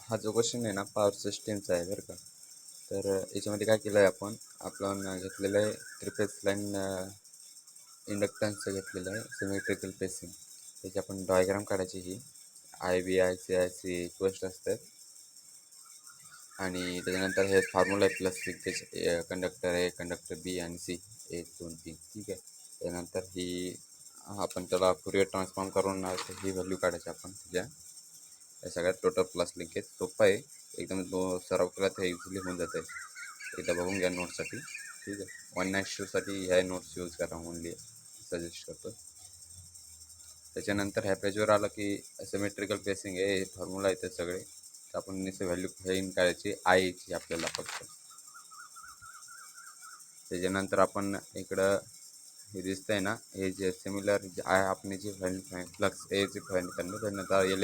हा जो क्वेश्चन आहे ना पॉवर सिस्टीमचा आहे बरं का. तर याच्यामध्ये काय केलं आहे आपण घेतलेलं आहे ट्रिपेस लाईन इंडक्टन्सचं घेतलेलं आहे सिमेट्रिकल पेसिंग. त्याची आपण डायग्राम काढायची ही I B I C I C इक्वेस्ट असतात आणि त्याच्यानंतर हे फॉर्म्युला आहे plus linkage conductor A conductor B आणि सी 1 2 3 ठीक आहे. त्यानंतर ही आपण त्याला फुरियर ट्रान्सफॉर्म करून ही व्हॅल्यू काढायची आपण त्याच्या या सगळ्यात टोटल प्लस लिंकेज सोपं आहे एकदम. सराव केला तर इझिली होऊन जातं आहे. एकदा बघून घ्या नोट्ससाठी ठीक आहे. वन नाईट शूसाठी ह्या नोट्स यूज करा ओनली सजेस्ट करतो. त्याच्यानंतर ह्या पेजवर आलं की सिमेट्रिकल पेसिंग आहे फॉर्म्युला येते सगळे. तर आपण निश्चित व्हॅल्यू फाईन काढायची आयची आपल्याला फक्त. त्याच्यानंतर आपण इकडं हे दिसतंय ना हे जे सिमिलर जे आहे आपण जी फ्लक्स एची फाईन करणार त्यानंतर एल